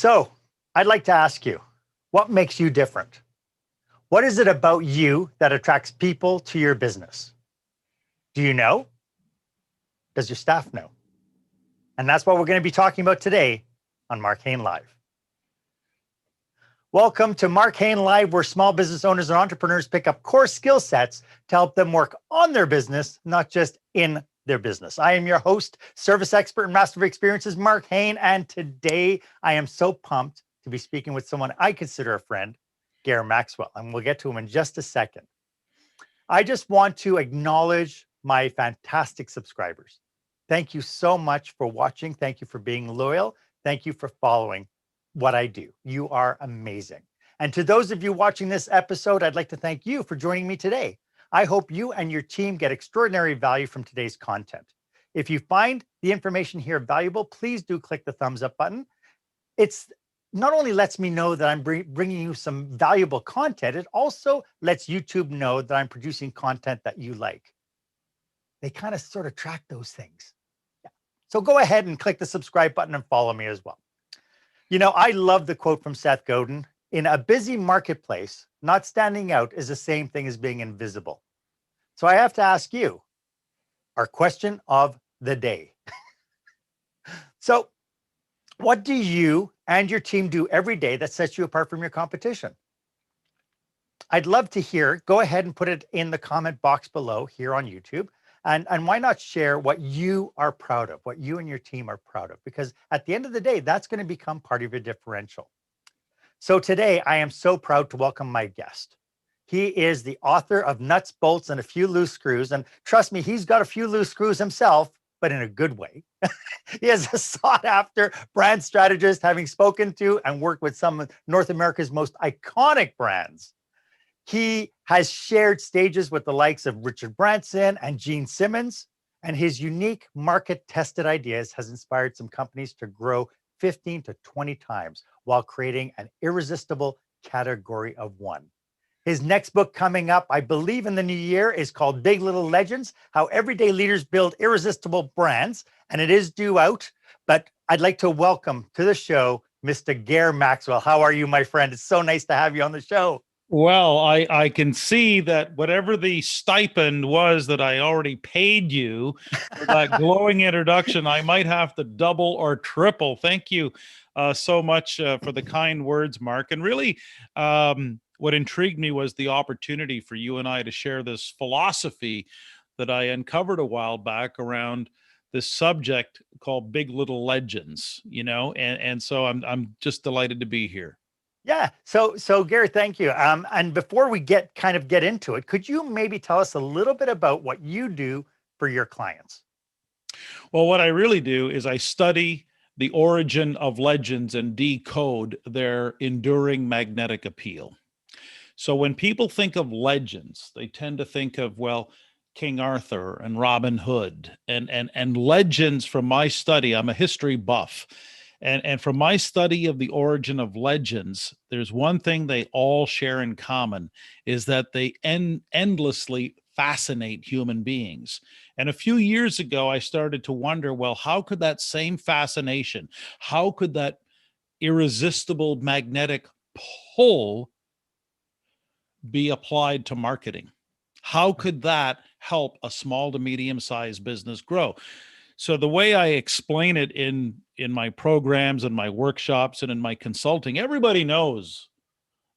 So I'd like to ask you, what makes you different? What is it about you that attracts people to your business? Do you know? Does your staff know? And that's what we're going to be talking about today on Marc Haine Live. Welcome to Marc Haine Live, where small business owners and entrepreneurs pick up core skill sets to help them work on their business, not just in their business. I am your host, service expert and master of experiences, Marc Haine, and today I am so pumped to be speaking with someone I consider a friend, Gair Maxwell, and we'll get to him in just a second. I just want to acknowledge my fantastic subscribers. Thank you so much for watching. Thank you for being loyal. Thank you for following what I do. You are amazing. And to those of you watching this episode, I'd like to thank you for joining me today. I hope you and your team get extraordinary value from today's content. If you find the information here valuable, please do click the thumbs up button. It's not only lets me know that I'm bringing you some valuable content, it also lets YouTube know that I'm producing content that you like. They kind of sort of track those things. Yeah. So go ahead and click the subscribe button and follow me as well. You know, I love the quote from Seth Godin: in a busy marketplace, not standing out is the same thing as being invisible. So I have to ask you our question of the day. So what do you and your team do every day that sets you apart from your competition? I'd love to hear. Go ahead and put it in the comment box below here on YouTube. And why not share what you are proud of, what you and your team are proud of? Because at the end of the day, that's going to become part of your differential. So today, I am so proud to welcome my guest. He is the author of Nuts, Bolts, and a Few Loose Screws. And trust me, he's got a few loose screws himself, but in a good way. He is a sought-after brand strategist, having spoken to and worked with some of North America's most iconic brands. He has shared stages with the likes of Richard Branson and Gene Simmons, and his unique market-tested ideas has inspired some companies to grow 15 to 20 times while creating an irresistible category of one. His next book coming up, I believe in the new year, is called Big Little Legends: How Everyday Leaders Build Irresistible Brands, and it is due out. But I'd like to welcome to the show Mr. Gair Maxwell. How are you, my friend? It's so nice to have you on the show. Well, I can see that whatever the stipend was that I already paid you for that glowing introduction, I might have to double or triple. Thank you so much for the kind words, Marc. And really, what intrigued me was the opportunity for you and I to share this philosophy that I uncovered a while back around this subject called Big Little Legends, and so I'm just delighted to be here. Yeah. So Gary, thank you. And before we get into it, could you maybe tell us a little bit about what you do for your clients? Well, what I really do is I study the origin of legends and decode their enduring magnetic appeal. So when people think of legends, they tend to think of, well, King Arthur and Robin Hood and legends. From my study, I'm a history buff. And from my study of the origin of legends, there's one thing they all share in common, is that they endlessly fascinate human beings. And a few years ago, I started to wonder, well, how could that same fascination, how could that irresistible magnetic pull be applied to marketing? How could that help a small to medium-sized business grow? So the way I explain it in my programs and my workshops and in my consulting, everybody knows,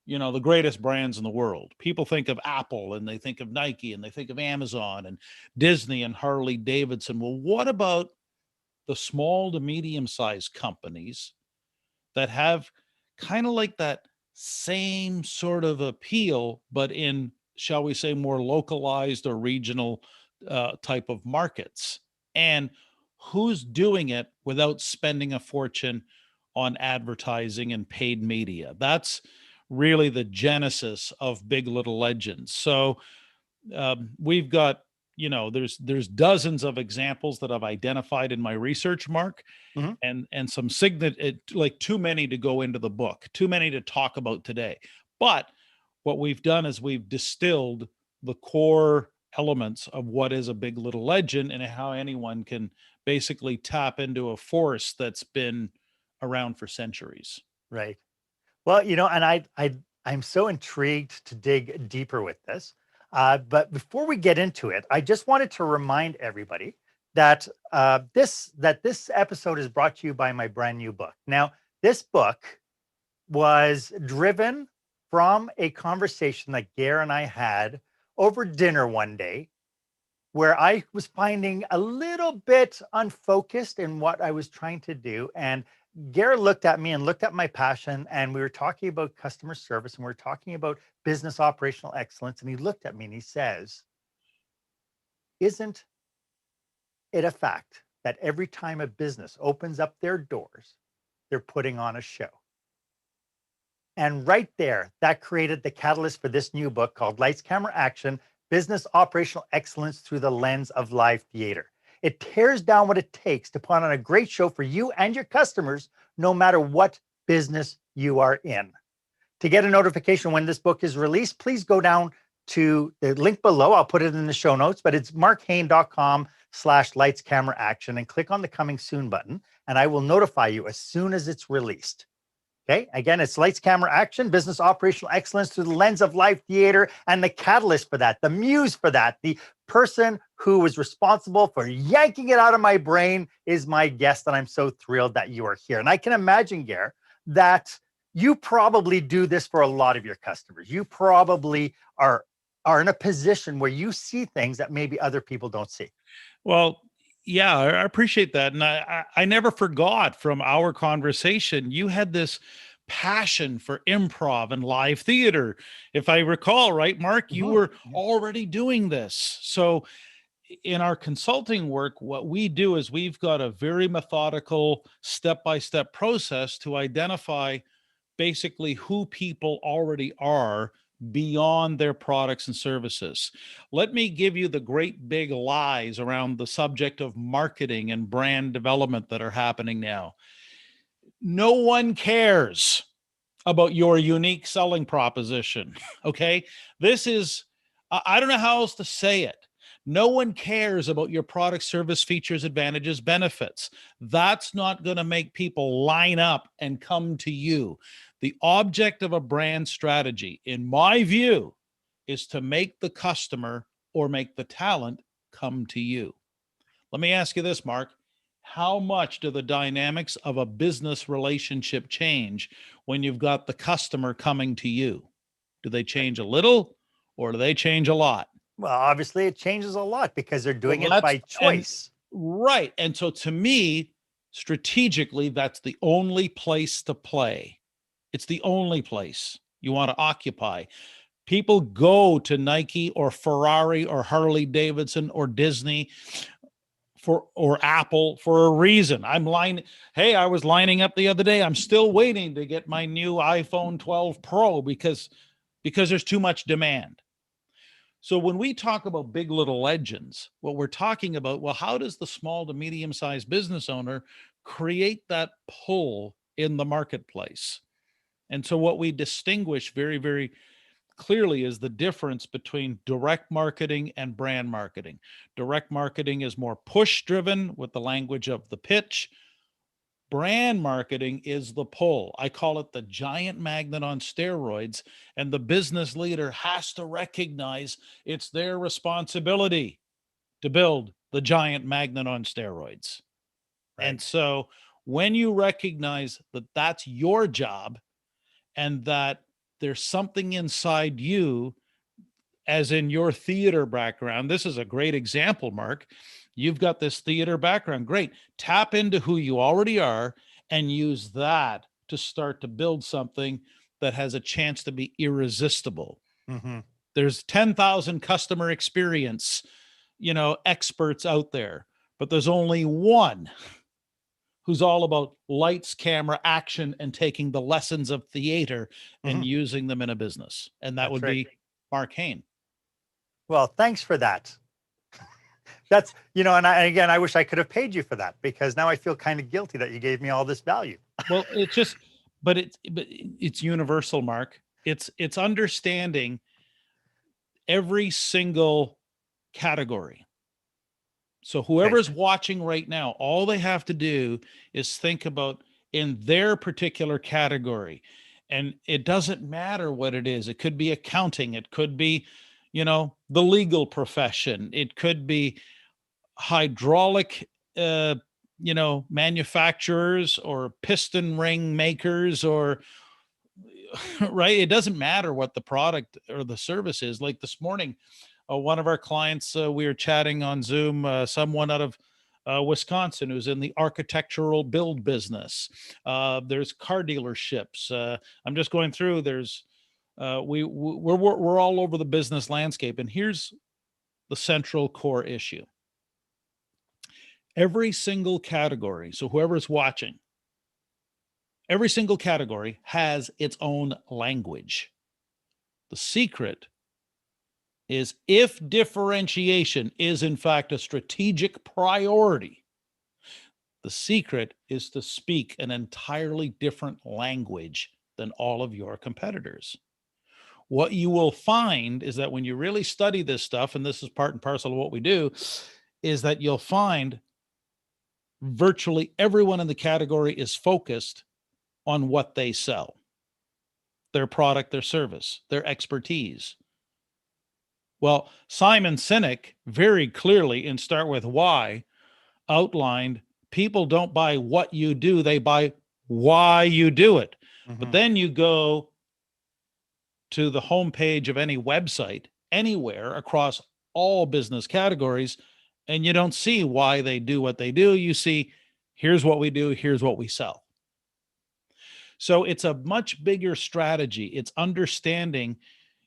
the greatest brands in the world. People think of Apple and they think of Nike and they think of Amazon and Disney and Harley Davidson. Well, what about the small to medium-sized companies that have kind of like that same sort of appeal, but in, shall we say, more localized or regional type of markets? And who's doing it without spending a fortune on advertising and paid media? That's really the genesis of Big Little Legends. So we've got, there's dozens of examples that I've identified in my research, Marc, Mm-hmm. and some like too many to go into the book, too many to talk about today. But what we've done is we've distilled the core elements of what is a Big Little Legend and how anyone can basically tap into a force that's been around for centuries. Right. Well, and I'm so intrigued to dig deeper with this. But before we get into it, I just wanted to remind everybody that this episode is brought to you by my brand new book. Now, this book was driven from a conversation that Gair and I had over dinner one day, where I was finding a little bit unfocused in what I was trying to do. And Garrett looked at me and looked at my passion, and we were talking about customer service and we were talking about business operational excellence. And he looked at me and he says, "Isn't it a fact that every time a business opens up their doors, they're putting on a show?" And right there, that created the catalyst for this new book called Lights, Camera, Action: Business Operational Excellence Through the Lens of Live Theater. It tears down what it takes to put on a great show for you and your customers, no matter what business you are in. To get a notification when this book is released, please go down to the link below. I'll put it in the show notes, but it's markhaine.com/lights, camera, action, and click on the coming soon button, and I will notify you as soon as it's released. Okay, again, it's Lights, Camera, Action: Business Operational Excellence Through the Lens of Live Theater. And the catalyst for that, the muse for that, the person who was responsible for yanking it out of my brain is my guest. And I'm so thrilled that you are here. And I can imagine, Gair, that you probably do this for a lot of your customers. You probably are in a position where you see things that maybe other people don't see. Well, yeah, I appreciate that. And I never forgot from our conversation, you had this passion for improv and live theater. If I recall, right, Mark, you were already doing this. So in our consulting work, what we do is we've got a very methodical step-by-step process to identify basically who people already are beyond their products and services. Let me give you the great big lies around the subject of marketing and brand development that are happening now. No one cares about your unique selling proposition. Okay. This is, I don't know how else to say it. No one cares about your product, service, features, advantages, benefits. That's not going to make people line up and come to you. The object of a brand strategy, in my view, is to make the customer or make the talent come to you. Let me ask you this, Mark. How much do the dynamics of a business relationship change when you've got the customer coming to you? Do they change a little or do they change a lot? Well, obviously it changes a lot because they're doing Well, it by choice. Right. And so to me, strategically, that's the only place to play. It's the only place you want to occupy. People go to Nike or Ferrari or Harley Davidson or Disney or Apple for a reason. Hey, I was lining up the other day. I'm still waiting to get my new iPhone 12 Pro because there's too much demand. So when we talk about big little legends, what we're talking about, well, how does the small to medium-sized business owner create that pull in the marketplace? And so what we distinguish very, very clearly is the difference between direct marketing and brand marketing. Direct marketing is more push driven with the language of the pitch. Brand marketing is the pull. I call it the giant magnet on steroids. And the business leader has to recognize it's their responsibility to build the giant magnet on steroids. Right. And so when you recognize that that's your job and that there's something inside you, as in your theater background, this is a great example, Mark. You've got this theater background. Great. Tap into who you already are and use that to start to build something that has a chance to be irresistible. Mm-hmm. There's 10,000 customer experience, experts out there, but there's only one who's all about lights, camera, action, and taking the lessons of theater and using them in a business. And that would be Marc Haine. Well, thanks for that. That's, and I wish I could have paid you for that, because now I feel kind of guilty that you gave me all this value. Well, but it's universal, Mark. It's understanding every single category. So whoever's watching right now, all they have to do is think about in their particular category. And it doesn't matter what it is. It could be accounting. It could be, the legal profession. It could be hydraulic, manufacturers or piston ring makers or right. It doesn't matter what the product or the service is. Like this morning, one of our clients, we were chatting on Zoom, someone out of Wisconsin who's in the architectural build business. There's car dealerships. I'm just going through. There's we're all over the business landscape, and here's the central core issue. Every single category. So whoever's watching, every single category has its own language. The secret is, if differentiation is in fact a strategic priority, the secret is to speak an entirely different language than all of your competitors. What you will find is that when you really study this stuff, and this is part and parcel of what we do, is that you'll find virtually everyone in the category is focused on what they sell, their product, their service, their expertise. Well, Simon Sinek very clearly in Start With Why outlined people don't buy what you do, they buy why you do it. Mm-hmm. But then you go to the homepage of any website anywhere across all business categories, and you don't see why they do what they do. You see, here's what we do, here's what we sell. So it's a much bigger strategy. It's understanding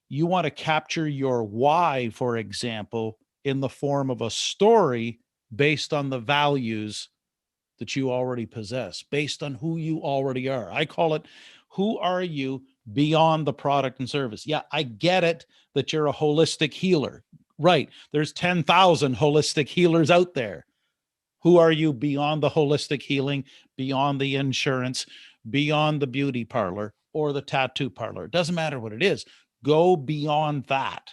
you want to capture your why, for example, in the form of a story based on the values that you already possess, based on who you already are. I call it, who are you beyond the product and service? Yeah, I get it that you're a holistic healer. Right. There's 10,000 holistic healers out there. Who are you beyond the holistic healing, beyond the insurance, beyond the beauty parlor or the tattoo parlor? It doesn't matter what it is. Go beyond that.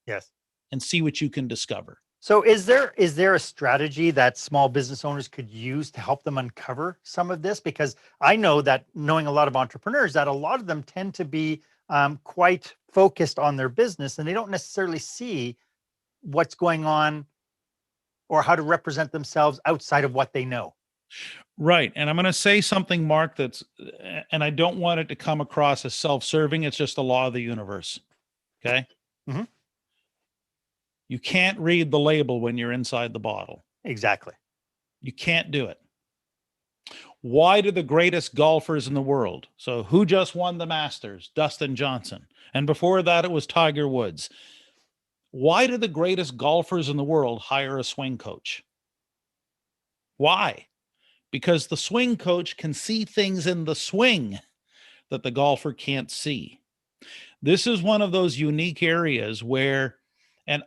Yes. And see what you can discover. So is there a strategy that small business owners could use to help them uncover some of this? Because I know that, knowing a lot of entrepreneurs, that a lot of them tend to be quite focused on their business, and they don't necessarily see what's going on or how to represent themselves outside of what they know. Right. And I'm going to say something, Mark, and I don't want it to come across as self-serving. It's just the law of the universe. Okay. Mm-hmm. You can't read the label when you're inside the bottle. Exactly. You can't do it. Why do the greatest golfers in the world? So who just won the Masters? Dustin Johnson. And before that, it was Tiger Woods. Why do the greatest golfers in the world hire a swing coach? Why? Because the swing coach can see things in the swing that the golfer can't see. This is one of those unique areas where, and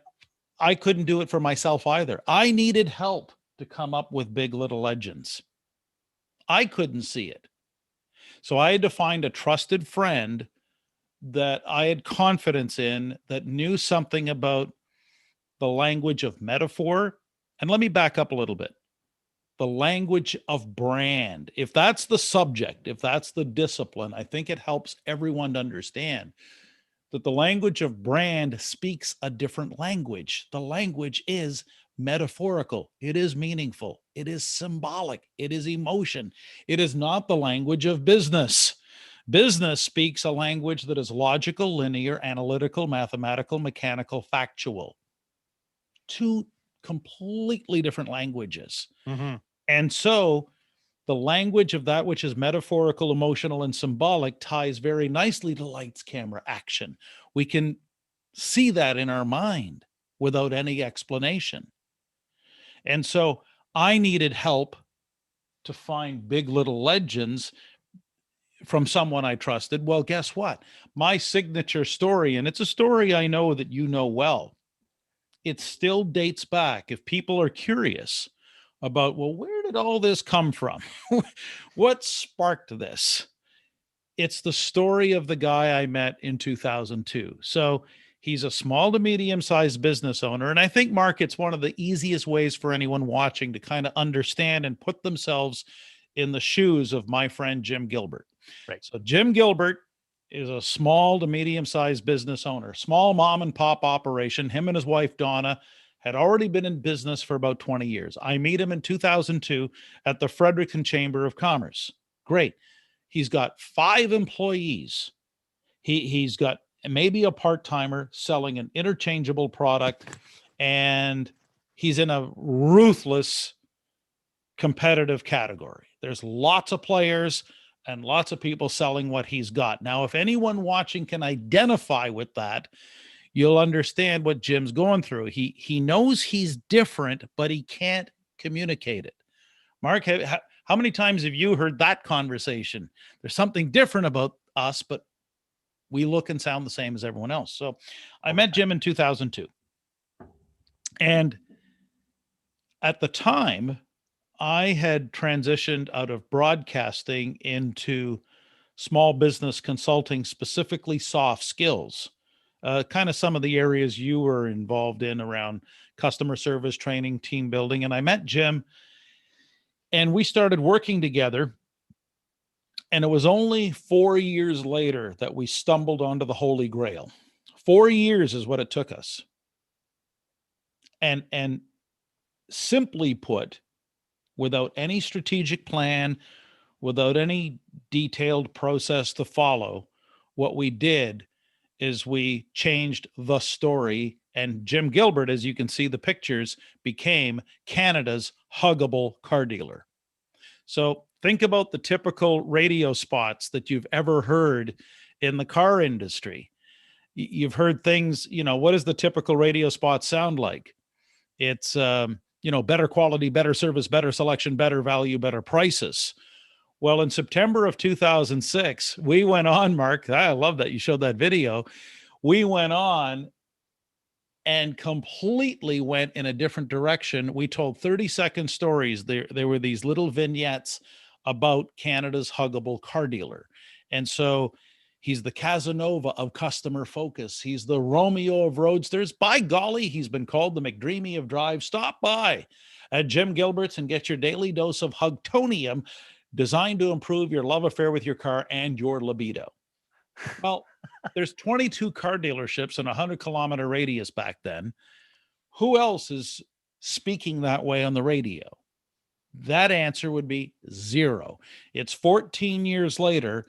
I couldn't do it for myself either. I needed help to come up with Big Little Legends. I couldn't see it. So I had to find a trusted friend that I had confidence in, that knew something about the language of metaphor. And let me back up a little bit. The language of brand. If that's the subject, if that's the discipline, I think it helps everyone to understand that the language of brand speaks a different language. The language is metaphorical. It is meaningful. It is symbolic. It is emotion. It is not the language of business. Business speaks a language that is logical, linear, analytical, mathematical, mechanical, factual. Two completely different languages. Mm-hmm. And so the language of that which is metaphorical, emotional, and symbolic ties very nicely to lights, camera, action. We can see that in our mind without any explanation. And so I needed help to find Big Little Legends from someone I trusted. Well, guess what? My signature story, and it's a story I know that you know well, it still dates back. If people are curious about, well, where did all this come from? What sparked this? It's the story of the guy I met in 2002. So he's a small to medium-sized business owner. And I think, Mark, it's one of the easiest ways for anyone watching to kind of understand and put themselves in the shoes of my friend Jim Gilbert. Right. So Jim Gilbert is a small to medium-sized business owner, small mom and pop operation. Him and his wife, Donna, had already been in business for about 20 years. I meet him in 2002 at the Fredericton Chamber of Commerce. Great. He's got 5 employees. He's got maybe a part-timer selling an interchangeable product, and he's in a ruthless competitive category. There's lots of players and lots of people selling what he's got. Now, if anyone watching can identify with that, you'll understand what Jim's going through. He knows he's different, but he can't communicate it. Mark, how many times have you heard that conversation? There's something different about us, but we look and sound the same as everyone else. So I met Jim in 2002. And at the time, I had transitioned out of broadcasting into small business consulting, specifically soft skills, kind of some of the areas you were involved in around customer service, training, team building. And I met Jim and we started working together. And it was only 4 years later that we stumbled onto the Holy Grail. 4 years is what it took us. And simply put, without any strategic plan, without any detailed process to follow, what we did is we changed the story. And Jim Gilbert, as you can see the pictures, became Canada's Huggable car dealer. So think about the typical radio spots that you've ever heard in the car industry. You've heard things, what does the typical radio spot sound like? It's, better quality, better service, better selection, better value, better prices. Well, in September of 2006, we went on, Mark, I love that you showed that video. We went on and completely went in a different direction. We told 30-second stories. There were these little vignettes about Canada's Huggable car dealer. And so he's the Casanova of customer focus. He's the Romeo of roadsters. By golly, he's been called the McDreamy of drive. Stop by at Jim Gilbert's and get your daily dose of Hugtonium, designed to improve your love affair with your car and your libido. Well, there's 22 car dealerships in a 100-kilometer radius back then. Who else is speaking that way on the radio? That answer would be zero. It's 14 years later.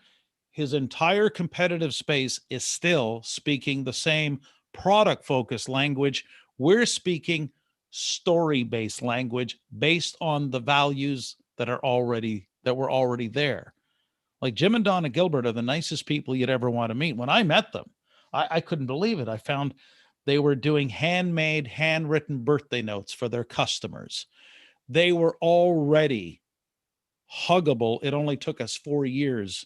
His entire competitive space is still speaking the same product-focused language. We're speaking story-based language based on the values that were already there. Like Jim and Donna Gilbert are the nicest people you'd ever want to meet. When I met them, I couldn't believe it. I found they were doing handmade, handwritten birthday notes for their customers. They were already huggable. It only took us 4 years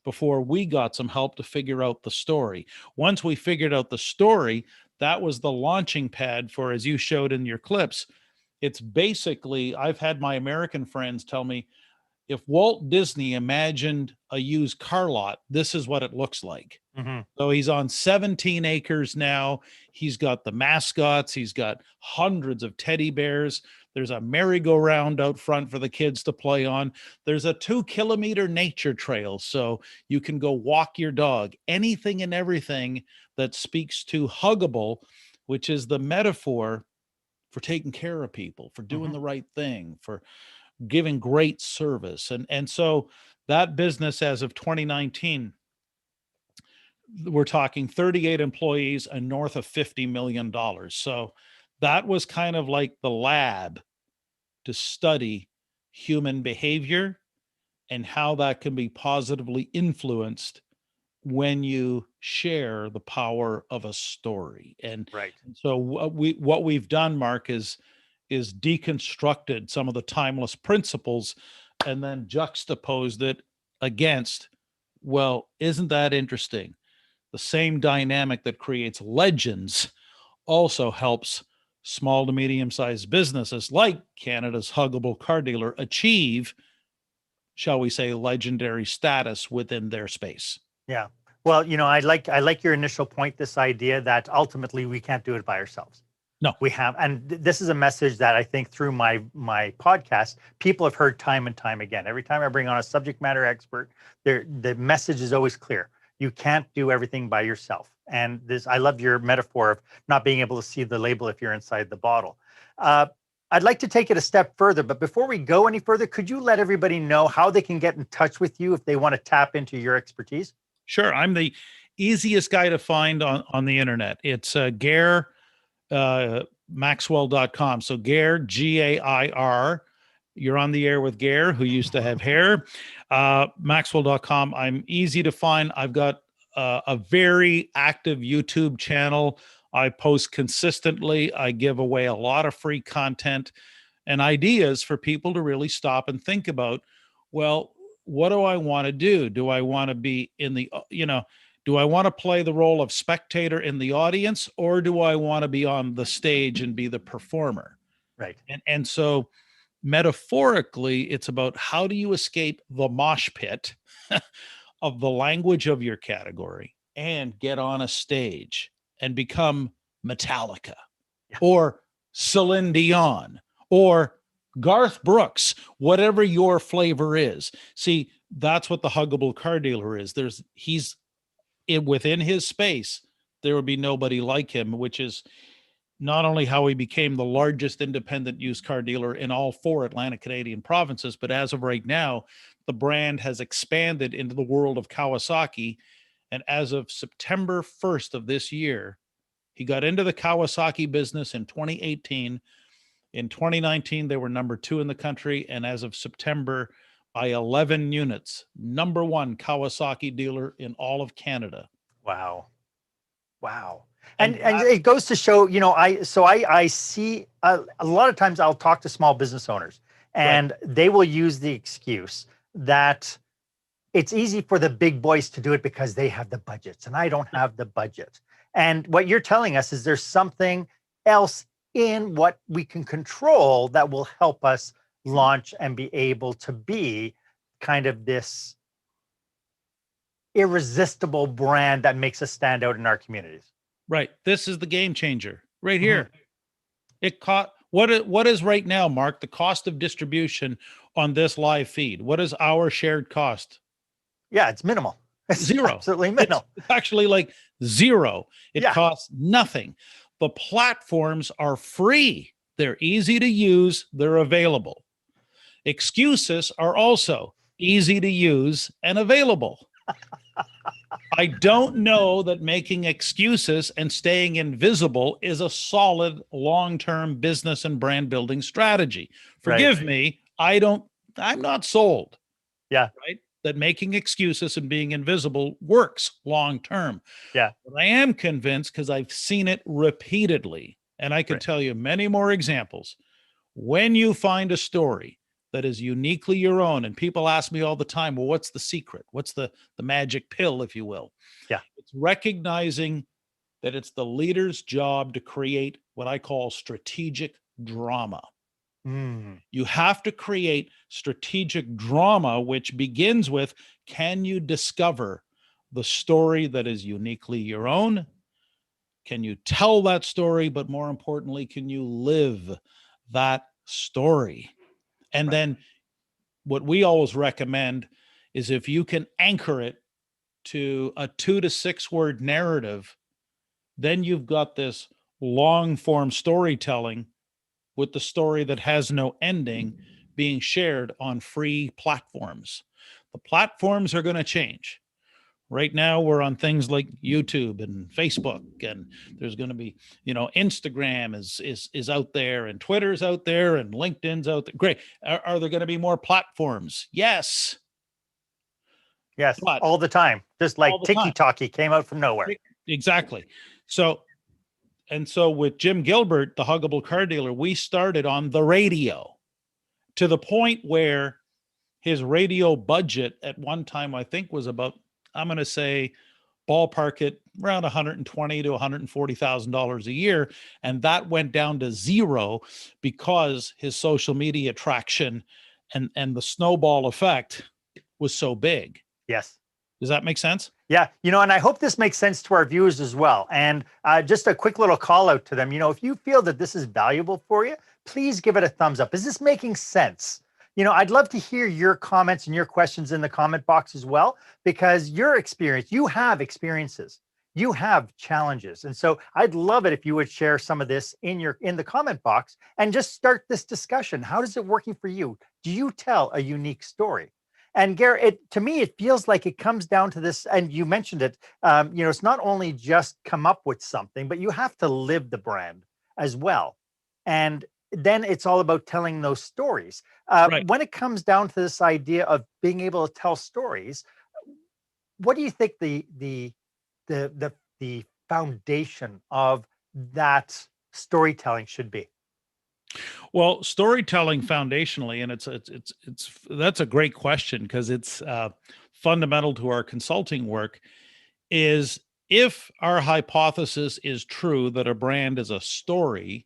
before we got some help to figure out the story. Once we figured out the story, that was the launching pad for, as you showed in your clips, it's basically, I've had my American friends tell me, if Walt Disney imagined a used car lot, this is what it looks like. Mm-hmm. So he's on 17 acres now. He's got the mascots. He's got hundreds of teddy bears. There's a merry-go-round out front for the kids to play on. There's a 2-kilometer nature trail, so you can go walk your dog. Anything and everything that speaks to Huggable, which is the metaphor for taking care of people, for doing the right thing, for giving great service. And so that business, as of 2019, we're talking 38 employees and north of $50 million. So that was kind of like the lab to study human behavior and how that can be positively influenced when you share the power of a story. And right. So what we've done, Mark, is deconstructed some of the timeless principles and then juxtaposed it against, well, isn't that interesting? The same dynamic that creates legends also helps small to medium-sized businesses like Canada's Huggable car dealer achieve, shall we say, legendary status within their space. Yeah. Well, I like your initial point, this idea that ultimately we can't do it by ourselves. No. We have, and this is a message that I think through my podcast, people have heard time and time again. Every time I bring on a subject matter expert, the message is always clear. You can't do everything by yourself. And this, I love your metaphor of not being able to see the label if you're inside the bottle. I'd like to take it a step further, but before we go any further, could you let everybody know how they can get in touch with you if they want to tap into your expertise? Sure. I'm the easiest guy to find on the internet. It's Gair Maxwell.com. So Gair, Gair. You're on the air with Gair, who used to have hair. Maxwell.com. I'm easy to find. I've got a very active YouTube channel. I post consistently. I give away a lot of free content and ideas for people to really stop and think about, well, what do I want to do? Do I want to be in the, do I want to play the role of spectator in the audience, or do I want to be on the stage and be the performer? Right. And so metaphorically, it's about how do you escape the mosh pit of the language of your category and get on a stage and become Metallica or Celine Dion or Garth Brooks, whatever your flavor is. See, that's what the Huggable car dealer is. Within his space, there would be nobody like him, which is not only how he became the largest independent used car dealer in all 4 Atlantic Canadian provinces, but as of right now, the brand has expanded into the world of Kawasaki. And as of September 1st of this year, he got into the Kawasaki business in 2018. In 2019, they were number 2 in the country. And as of September, by 11 units, number 1 Kawasaki dealer in all of Canada. Wow. And it goes to show, I see a lot of times I'll talk to small business owners and they will use the excuse that it's easy for the big boys to do it because they have the budgets and I don't have the budget. And what you're telling us is there's something else in what we can control that will help us launch and be able to be kind of this irresistible brand that makes us stand out in our communities. Right. This is the game changer right here. What is right now, Mark, the cost of distribution on this live feed? What is our shared cost? Yeah, it's minimal. It's 0. Absolutely minimal. It's actually like 0. It costs nothing. The platforms are free. They're easy to use. They're available. Excuses are also easy to use and available. I don't know that making excuses and staying invisible is a solid long-term business and brand building strategy. Forgive me. I'm not sold. Yeah. Right. That making excuses and being invisible works long-term. Yeah. But I am convinced, because I've seen it repeatedly, and I could tell you many more examples. When you find a story that is uniquely your own, and people ask me all the time, well, what's the secret? What's the magic pill, if you will? Yeah. It's recognizing that it's the leader's job to create what I call strategic drama. You have to create strategic drama, which begins with, can you discover the story that is uniquely your own? Can you tell that story? But more importantly, can you live that story? And then what we always recommend is if you can anchor it to a 2 to 6 word narrative, then you've got this long form storytelling with the story that has no ending being shared on free platforms. The platforms are going to change. Right now, we're on things like YouTube and Facebook, and there's going to be, Instagram is out there, and Twitter's out there, and LinkedIn's out there. Great. Are there going to be more platforms? Yes. Yes, but all the time. Just like Tiki-Talkie came out from nowhere. Exactly. So with Jim Gilbert, the Huggable car dealer, we started on the radio to the point where his radio budget at one time, I think, was about, I'm going to say, ballpark it around $120,000 to $140,000 a year. And that went down to 0 because his social media traction and the snowball effect was so big. Yes. Does that make sense? Yeah, and I hope this makes sense to our viewers as well. And just a quick little call out to them. If you feel that this is valuable for you, please give it a thumbs up. Is this making sense? I'd love to hear your comments and your questions in the comment box as well, because you have experiences, you have challenges. And so I'd love it if you would share some of this in the comment box and just start this discussion. How is it working for you? Do you tell a unique story? And Gair, to me, it feels like it comes down to this, and you mentioned it, it's not only just come up with something, but you have to live the brand as well. And then it's all about telling those stories. Right. When it comes down to this idea of being able to tell stories, what do you think the foundation of that storytelling should be? Well, storytelling foundationally, and it's that's a great question, because it's fundamental to our consulting work. Is if our hypothesis is true that a brand is a story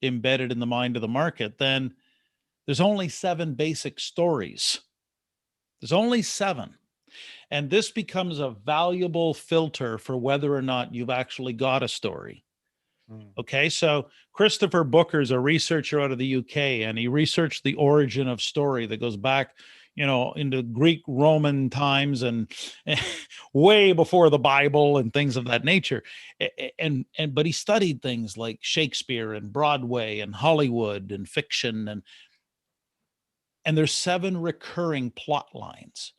embedded in the mind of the market, then there's only 7 basic stories. There's only 7. And this becomes a valuable filter for whether or not you've actually got a story. Okay, so Christopher Booker's a researcher out of the UK, and he researched the origin of story that goes back, into Greek Roman times and way before the Bible and things of that nature. But he studied things like Shakespeare and Broadway and Hollywood and fiction, and there's 7 recurring plot lines.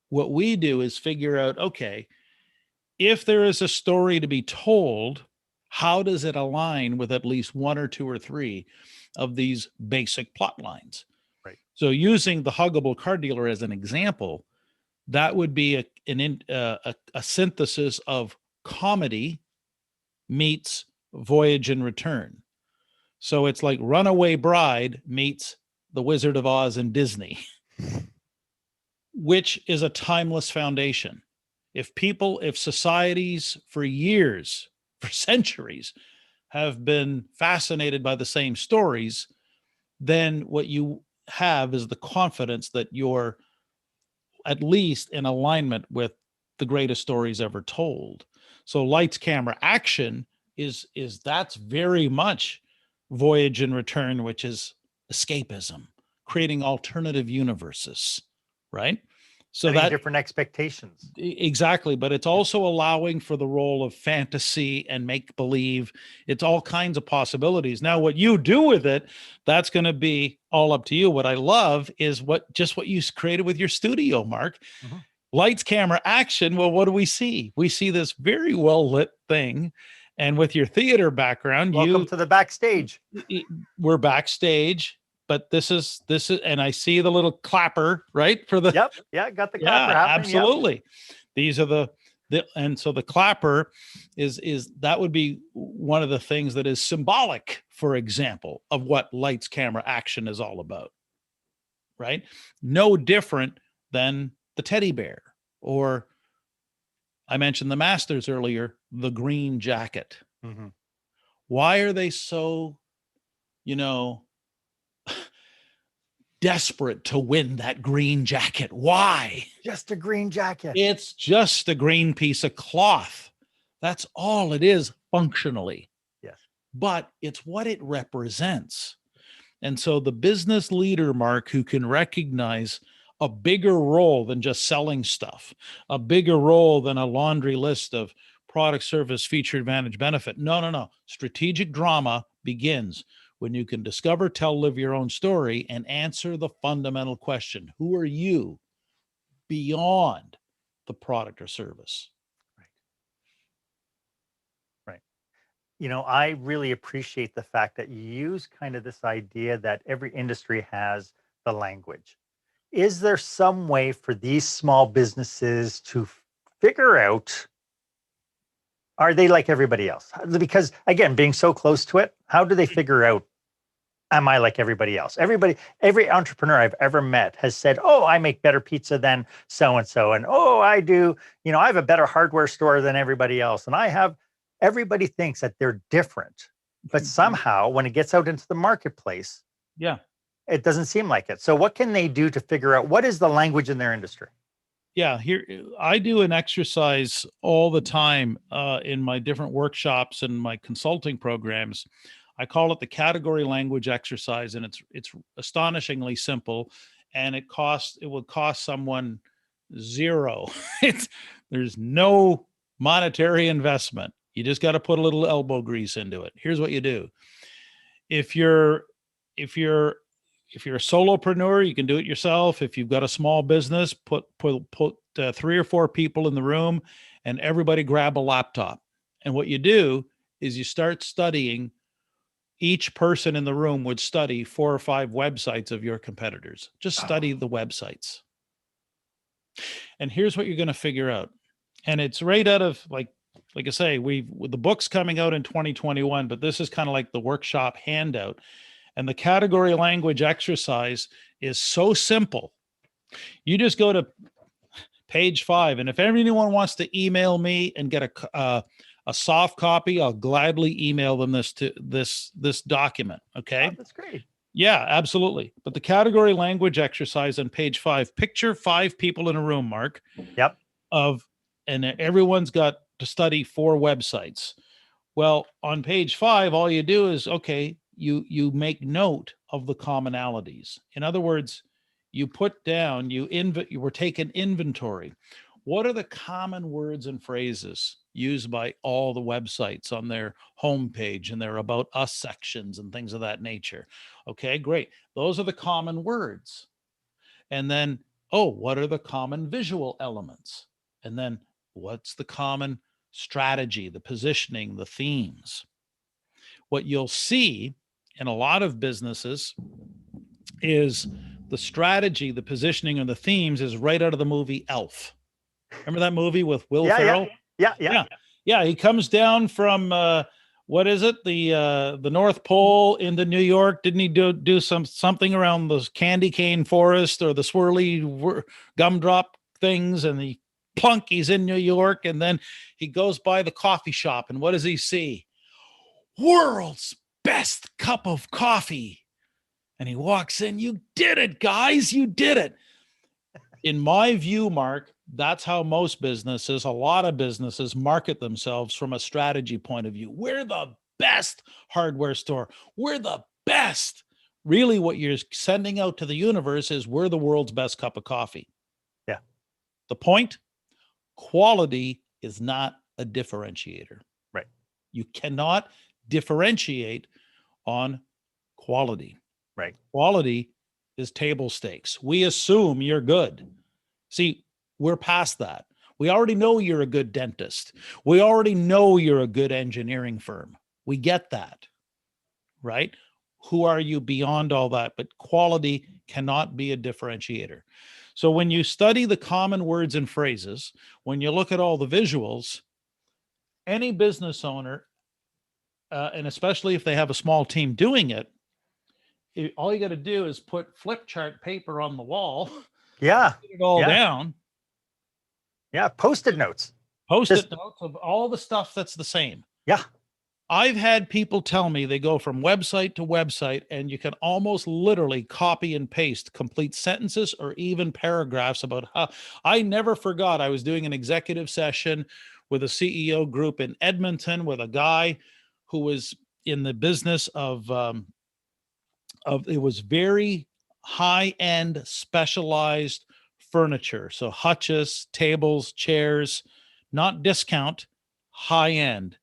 What we do is figure out, okay, if there is a story to be told, how does it align with at least 1 or 2 or 3 of these basic plot lines? Right. So using the Huggable car dealer as an example, that would be a synthesis of comedy meets Voyage and Return. So it's like Runaway Bride meets The Wizard of Oz and Disney, which is a timeless foundation. If societies for years, for centuries, have been fascinated by the same stories, then what you have is the confidence that you're at least in alignment with the greatest stories ever told. So lights, camera, action that's very much Voyage and Return, which is escapism, creating alternative universes, right? So Setting that different expectations. Exactly, but it's also allowing for the role of fantasy and make believe. It's all kinds of possibilities. Now, what you do with it, that's going to be all up to you. What I love is what you created with your studio, Mark. Mm-hmm. Lights, camera, action. Well, what do we see? We see this very well lit thing, and with your theater background, welcome to the backstage. We're backstage. But this is, and I see the little clapper, right? For the Yep, yeah, got the clapper happening. Absolutely. Yep. These are and so the clapper is that would be one of the things that is symbolic, for example, of what lights, camera, action is all about, right? No different than the teddy bear, or I mentioned the Masters earlier, the green jacket. Mm-hmm. Why are they so, desperate to win that green jacket? Why? Just a green jacket. It's just a green piece of cloth. That's all it is functionally. Yes. But it's what it represents. And so the business leader, Mark, who can recognize a bigger role than just selling stuff, a bigger role than a laundry list of product, service, feature, advantage, benefit. No. Strategic drama begins when you can discover, tell, live your own story, and answer the fundamental question: who are you beyond the product or service? Right. I really appreciate the fact that you use kind of this idea that every industry has the language. Is there some way for these small businesses to figure out, are they like everybody else? Because again, being so close to it, how do they figure out, am I like everybody else? Every entrepreneur I've ever met has said, oh, I make better pizza than so-and-so. And oh, I do, I have a better hardware store than everybody else. And everybody thinks that they're different, but somehow when it gets out into the marketplace, yeah, it doesn't seem like it. So what can they do to figure out what is the language in their industry? Yeah, here I do an exercise all the time in my different workshops and my consulting programs. I call it the category language exercise, and it's astonishingly simple, and it would cost someone zero. It's there's no monetary investment. You just got to put a little elbow grease into it. Here's what you do. If you're if you're if you're a solopreneur, you can do it yourself. If you've got a small business, put 3 or 4 people in the room, and everybody grab a laptop. And what you do is you start studying. Each person in the room would study 4 or 5 websites of your competitors. Just study the websites. And here's what you're going to figure out. And it's right out of like I say, the book's coming out in 2021, but this is kind of like the workshop handout. And the category language exercise is so simple. You just go to page 5. And if anyone wants to email me and get a soft copy, I'll gladly email them this document. Okay. Oh, that's great. Yeah, absolutely. But the category language exercise on page 5, picture 5 people in a room, Mark. Yep. And everyone's got to study 4 websites. Well, on page 5, all you do is, okay, you make note of the commonalities. In other words, you put down, you were taking inventory. What are the common words and phrases used by all the websites on their homepage and their About Us sections and things of that nature? Okay, great. Those are the common words. And then, what are the common visual elements? And then what's the common strategy, the positioning, the themes? What you'll see in a lot of businesses is the strategy, the positioning, and the themes is right out of the movie Elf. Remember that movie with Will Ferrell? Yeah. He comes down from what is it? The North Pole into New York. Didn't he do something around the candy cane forest or the swirly gumdrop things? And he's in New York, and then he goes by the coffee shop, and what does he see? World's best cup of coffee. And he walks in. You did it, guys. You did it. In my view, Mark, that's how most businesses, a lot of businesses, market themselves from a strategy point of view. We're the best hardware store. We're the best. Really, what you're sending out to the universe is we're the world's best cup of coffee. Yeah. The point? Quality is not a differentiator. Right. You cannot differentiate on quality. Right. Quality is table stakes. We assume you're good. See, we're past that. We already know you're a good dentist. We already know you're a good engineering firm. We get that, right? Who are you beyond all that? But quality cannot be a differentiator. So when you study the common words and phrases, when you look at all the visuals, any business owner, and especially if they have a small team doing it, all you got to do is put flip chart paper on the wall. Yeah. Put it all down. Yeah. Post-it notes. Post-it notes of all the stuff that's the same. Yeah. I've had people tell me they go from website to website, and you can almost literally copy and paste complete sentences or even paragraphs about how. I never forgot I was doing an executive session with a CEO group in Edmonton with a guy who was in the business of it was very high-end specialized furniture. So hutches, tables, chairs, not discount, high-end.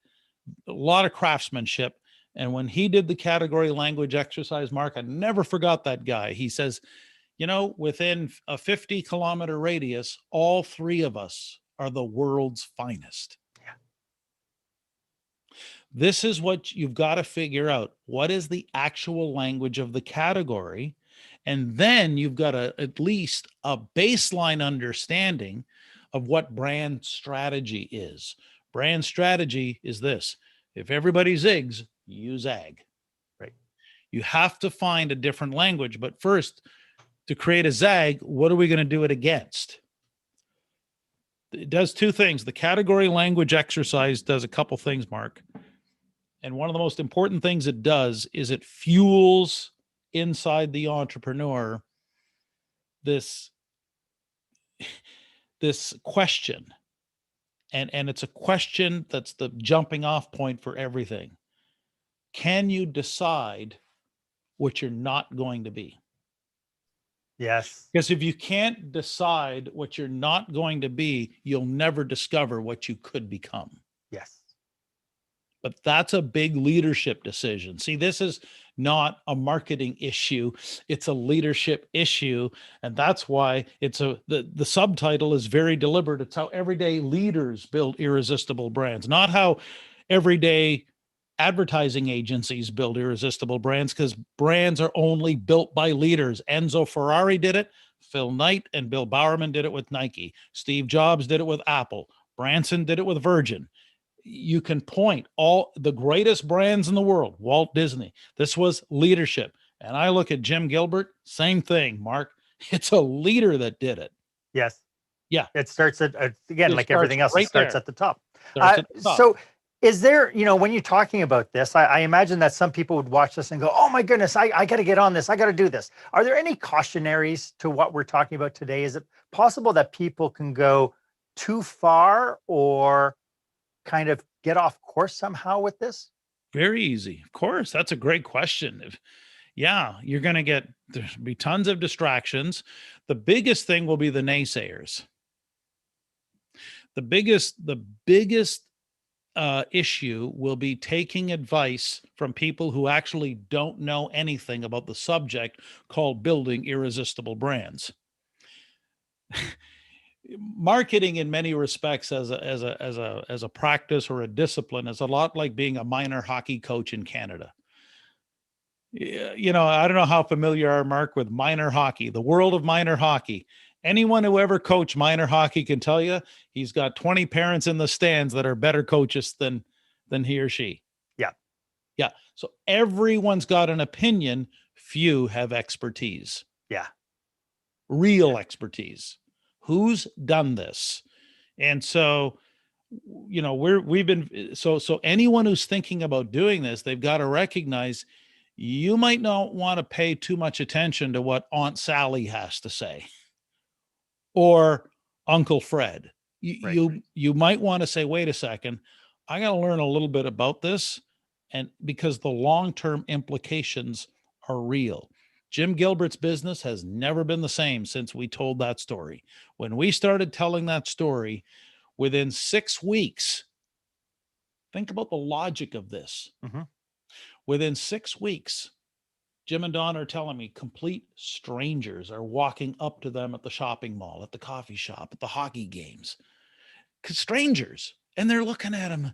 A lot of craftsmanship. And when he did the category language exercise, Mark, I never forgot that guy. He says, within a 50-kilometer radius, all 3 of us are the world's finest. Yeah. This is what you've got to figure out. What is the actual language of the category? And then you've got at least a baseline understanding of what brand strategy is. Brand strategy is this. If everybody zigs, you zag. Right. You have to find a different language. But first, to create a zag, what are we going to do it against? It does 2 things. The category language exercise does a couple things, Mark. And one of the most important things it does is it fuels inside the entrepreneur this this question, and it's a question that's the jumping off point for everything. Can you decide what you're not going to be? Yes. Because if you can't decide what you're not going to be, you'll never discover what you could become. Yes. But that's a big leadership decision. See, this is not a marketing issue. It's a leadership issue. And that's why the subtitle is very deliberate. It's how everyday leaders build irresistible brands, not how everyday advertising agencies build irresistible brands, because brands are only built by leaders. Enzo Ferrari did it. Phil Knight and Bill Bowerman did it with Nike. Steve Jobs did it with Apple. Branson did it with Virgin. You can point all the greatest brands in the world, Walt Disney. This was leadership. And I look at Jim Gilbert, same thing, Mark. It's a leader that did it. Yes. Yeah. It starts at, again, like everything else, it starts at the top. So is there, when you're talking about this, I imagine that some people would watch this and go, oh my goodness, I got to get on this. I got to do this. Are there any cautionaries to what we're talking about today? Is it possible that people can go too far or kind of get off course somehow with this? Very easy. Of course. That's a great question. You're going to there'll be tons of distractions. The biggest thing will be the naysayers. The biggest issue will be taking advice from people who actually don't know anything about the subject called building irresistible brands. Marketing, in many respects, as a practice or a discipline, is a lot like being a minor hockey coach in Canada. I don't know how familiar you are, Mark, with minor hockey, the world of minor hockey. Anyone who ever coached minor hockey can tell you he's got 20 parents in the stands that are better coaches than he or she. Yeah. So everyone's got an opinion. Few have expertise. Yeah. Real expertise. Who's done this? And so, so anyone who's thinking about doing this, they've got to recognize you might not want to pay too much attention to what Aunt Sally has to say or Uncle Fred. You might want to say, wait a second, I got to learn a little bit about this, and because the long-term implications are real. Jim Gilbert's business has never been the same since we told that story. When we started telling that story, within 6 weeks, think about the logic of this. Mm-hmm. Within 6 weeks, Jim and Don are telling me complete strangers are walking up to them at the shopping mall, at the coffee shop, at the hockey games. Strangers. And they're looking at him.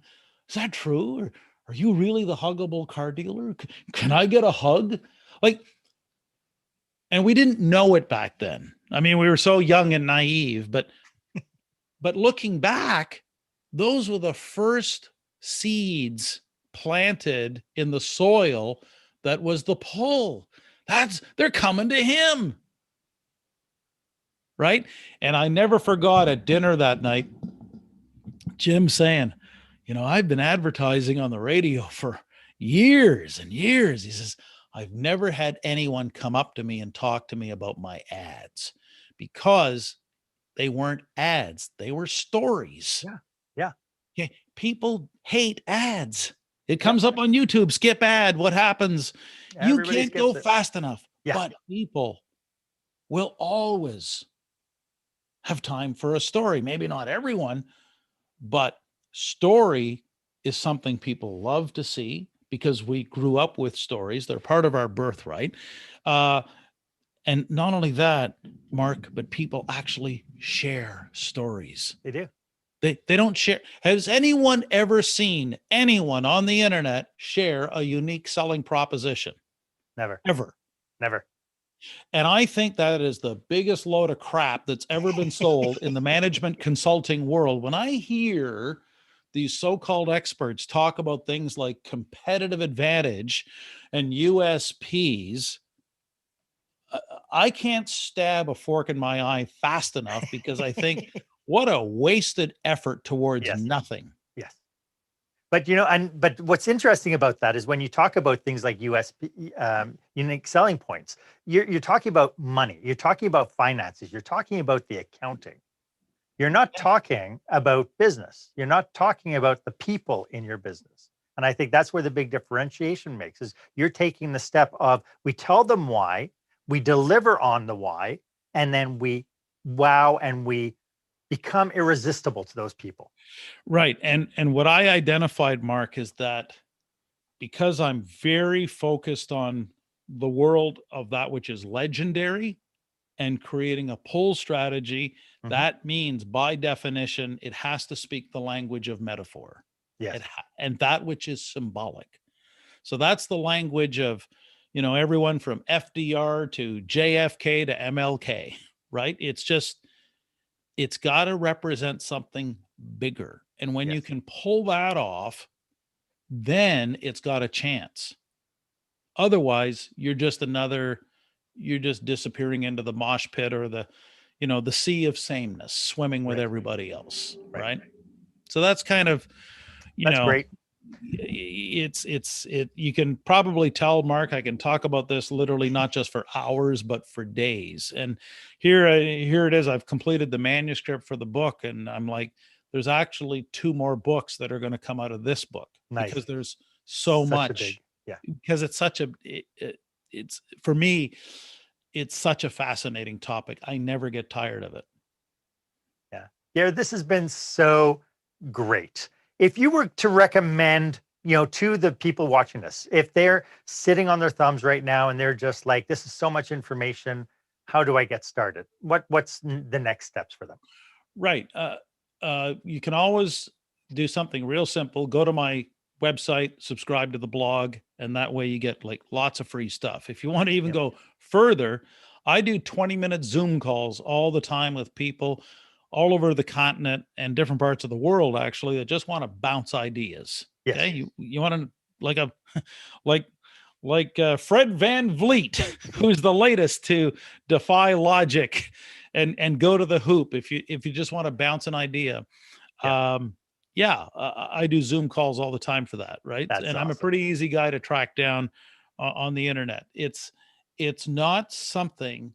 Is that true? Or are you really the Huggable car dealer? Can I get a hug? And we didn't know it back then. I mean, we were so young and naive, but looking back, those were the first seeds planted in the soil. That was the pull. They're coming to him. Right? And I never forgot at dinner that night, Jim saying, I've been advertising on the radio for years and years. He says, I've never had anyone come up to me and talk to me about my ads because they weren't ads. They were stories. Yeah. Okay. People hate ads. It comes up on YouTube, skip ad. What happens? Everybody you can't go fast enough. Yeah. But people will always have time for a story. Maybe not everyone, but story is something people love to see because we grew up with stories. They're part of our birthright. And not only that, Mark, but people actually share stories. They do. They don't share. Has anyone ever seen anyone on the internet share a unique selling proposition? Never. Ever. Never. And I think that is the biggest load of crap that's ever been sold in the management consulting world. When I hear these so-called experts talk about things like competitive advantage and USPs, I can't stab a fork in my eye fast enough because I think what a wasted effort towards nothing. Yes. But, but what's interesting about that is when you talk about things like USP, unique selling points, you're talking about money, you're talking about finances, you're talking about the accounting. You're not talking about business. You're not talking about the people in your business. And I think that's where the big differentiation makes is you're taking the step of we tell them why, we deliver on the why, and then we wow and we become irresistible to those people. Right. And what I identified, Mark, is that because I'm very focused on the world of that which is legendary and creating a pull strategy, Mhm. that means by definition, it has to speak the language of metaphor. Yes. And that which is symbolic. So that's the language of, everyone from FDR to JFK to MLK, right? It's got to represent something bigger. And when you Yes. can pull that off, then it's got a chance. Otherwise, you're just disappearing into the mosh pit or the sea of sameness, swimming with Right. everybody else. Right. Right. So that's kind of, That's great. you can probably tell, Mark, I can talk about this literally not just for hours, but for days. And here it is. I've completed the manuscript for the book, and I'm like, there's actually 2 more books that are going to come out of this book Nice. because there's so Such a much, big, yeah. because it's such it's for me, it's such a fascinating topic. I never get tired of it. Yeah. Yeah, this has been so great. If you were to recommend, to the people watching this, if they're sitting on their thumbs right now and they're just like, this is so much information, how do I get started? What's the next steps for them? Right. You can always do something real simple. Go to my website, subscribe to the blog, and that way you get like lots of free stuff. If you want to even Yep. go further, I do 20-minute Zoom calls all the time with people all over the continent and different parts of the world, actually, that just want to bounce ideas. Yes. Okay. You want to like a, like Fred Van Vliet, who's the latest to defy logic and go to the hoop. If you just want to bounce an idea, Yeah. I do Zoom calls all the time for that, right? That's And I'm a awesome. pretty easy guy to track down on the internet. It's not something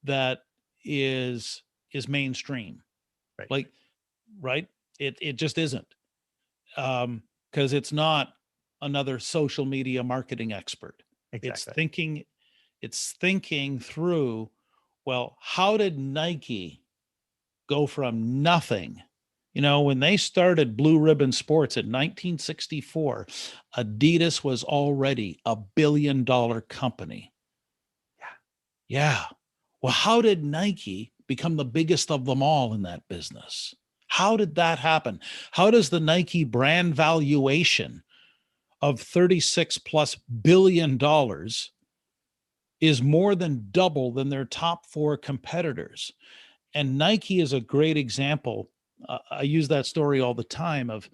that is mainstream, Right. like, right? It just isn't, because it's not another social media marketing expert. Exactly. It's thinking through, well, how did Nike go from nothing? When they started Blue Ribbon Sports in 1964, Adidas was already a billion-dollar company. Yeah. Yeah. Well, how did Nike become the biggest of them all in that business? How did that happen? How does the Nike brand valuation of $36+ billion is more than double than their top 4 competitors? And Nike is a great example. I use that story all the time of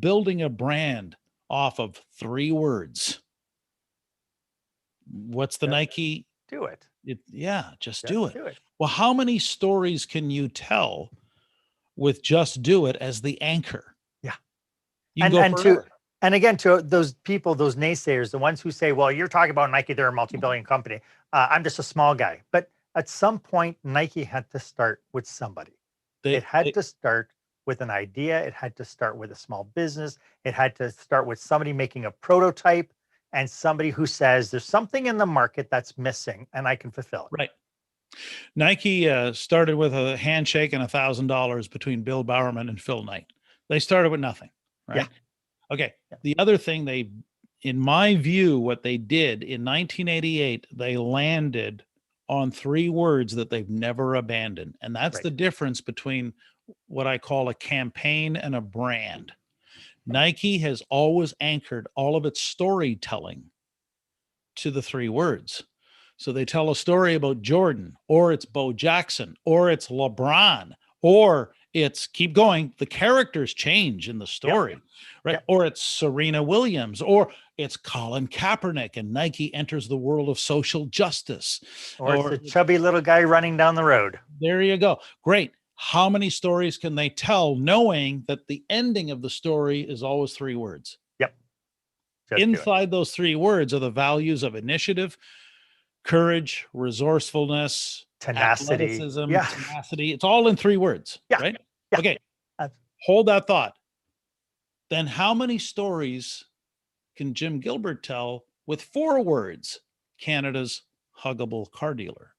building a brand off of 3 words. What's the Just Nike? do it. Just Just do it. do it. Well, how many stories can you tell with just do it as the anchor? Yeah. You can go forever. And again, to those people, those naysayers, the ones who say, well, you're talking about Nike, they're a multi-billion company. I'm just a small guy. But at some point, Nike had to start with somebody. It had to start with an idea. It had to start with a small business. It had to start with somebody making a prototype and somebody who says, there's something in the market that's missing and I can fulfill it. Right. Nike started with a handshake and $1,000 between Bill Bowerman and Phil Knight. They started with nothing, right? Yeah. Okay. Yeah. The other thing in my view, what they did in 1988, they landed on 3 words that they've never abandoned. And that's Right. the difference between what I call a campaign and a brand. Nike has always anchored all of its storytelling to the 3 words. So they tell a story about Jordan, or it's Bo Jackson, or it's LeBron, or it's keep going. The characters change in the story, Yep. right? Yep. Or it's Serena Williams, or it's Colin Kaepernick, and Nike enters the world of social justice. Or it's a chubby little guy running down the road. There you go. Great. How many stories can they tell knowing that the ending of the story is always 3 words? Yep. Just Inside those 3 words are the values of initiative, courage, resourcefulness, Tenacity. athleticism, Yeah. tenacity. It's all in 3 words, Yeah. right? Yeah. Okay. Hold that thought. Then how many stories can Jim Gilbert tell with 4 words? Canada's Huggable car dealer.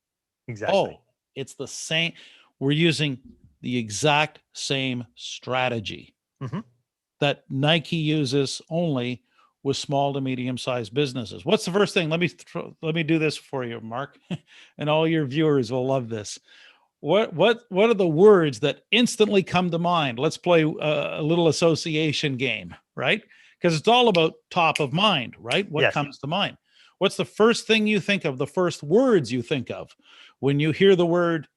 Exactly. Oh, it's the same. We're using the exact same strategy Mm-hmm. that Nike uses only with small to medium-sized businesses. What's the first thing? Let me do this for you, Mark, and all your viewers will love this. What are the words that instantly come to mind? Let's play a little association game, right? Because it's all about top of mind, right? What Yes. comes to mind? What's the first thing you think of, the first words you think of when you hear the word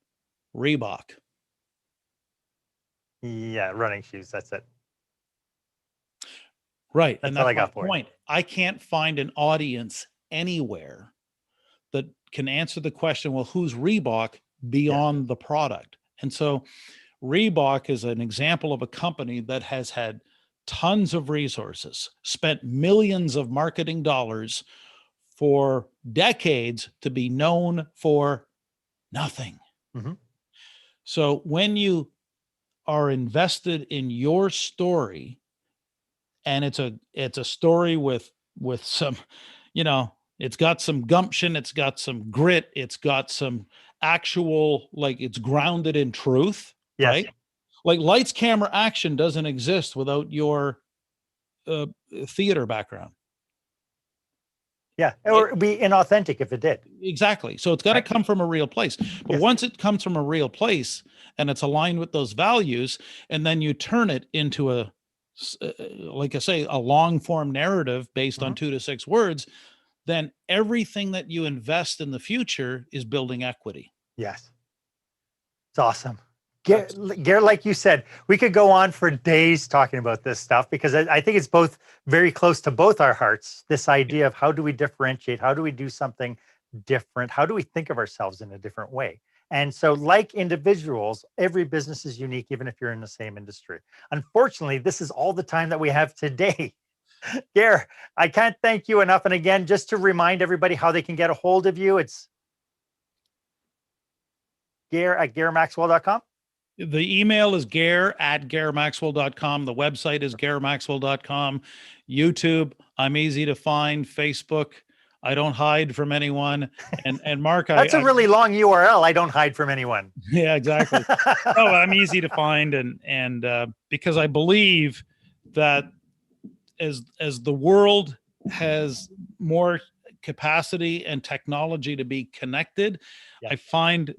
Reebok? Yeah, running shoes. That's it. Right. That's And all that's I my got for you. point. I can't find an audience anywhere that can answer the question, well, who's Reebok beyond the product? And so Reebok is an example of a company that has had tons of resources, spent millions of marketing dollars for decades to be known for nothing. Mm-hmm. So when you are invested in your story, and it's a story with some, it's got some gumption, it's got some grit, it's got some actual, like, it's grounded in truth, Yes. right? Like lights, camera, action doesn't exist without your theater background. Yeah. Or it'd be inauthentic if it did. Exactly. So it's got to come from a real place. But Yes. once it comes from a real place and it's aligned with those values, and then you turn it into like I say, a long form narrative based on 2 to 6 words, then everything that you invest in the future is building equity. Yes. It's awesome. Gair, like you said, we could go on for days talking about this stuff because I think it's both very close to both our hearts. This idea of how do we differentiate? How do we do something different? How do we think of ourselves in a different way? And so, like individuals, every business is unique, even if you're in the same industry. Unfortunately, this is all the time that we have today. Gair, I can't thank you enough. And again, just to remind everybody how they can get a hold of you, it's Gair at gairmaxwell.com. The email is Gair at gairmaxwell.com. The website is gairmaxwell.com. YouTube, I'm easy to find. Facebook, I don't hide from anyone. And Mark, That's a really long URL. I don't hide from anyone. Yeah, exactly. Oh, I'm easy to find, and because I believe that as the world has more capacity and technology to be connected, I find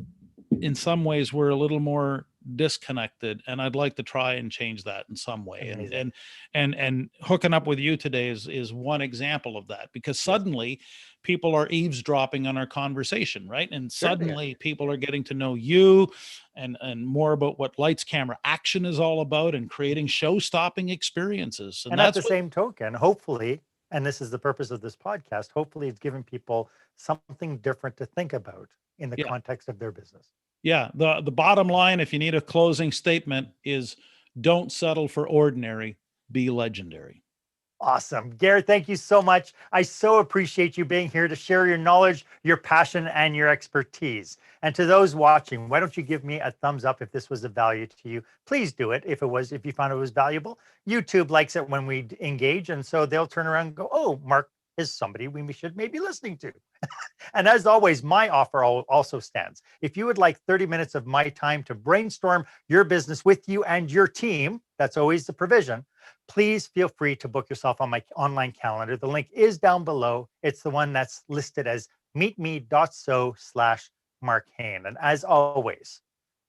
in some ways we're a little more disconnected, and I'd like to try and change that in some way. And hooking up with you today is one example of that, because suddenly people are eavesdropping on our conversation, right? And suddenly people are getting to know you and more about what lights, camera, action is all about, and creating show-stopping experiences. And at the same token, hopefully, and this is the purpose of this podcast, hopefully it's giving people something different to think about in the context of their business. Yeah. The bottom line, if you need a closing statement, is don't settle for ordinary, be legendary. Awesome. Gair, thank you so much. I so appreciate you being here to share your knowledge, your passion, and your expertise. And to those watching, why don't you give me a thumbs up if this was of value to you? Please do it if you found it was valuable. YouTube likes it when we engage, and so they'll turn around and go, oh, Marc is somebody we should maybe be listening to. And as always, my offer also stands. If you would like 30 minutes of my time to brainstorm your business with you and your team, that's always the provision, please feel free to book yourself on my online calendar. The link is down below. It's the one that's listed as meetme.so/Marc Haine. And as always,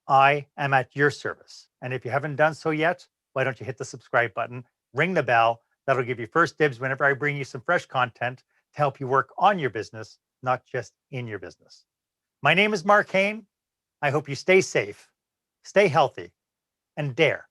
I am at your service. And if you haven't done so yet, why don't you hit the subscribe button, ring the bell. That'll give you first dibs whenever I bring you some fresh content to help you work on your business, not just in your business. My name is Marc Haine. I hope you stay safe, stay healthy, and dare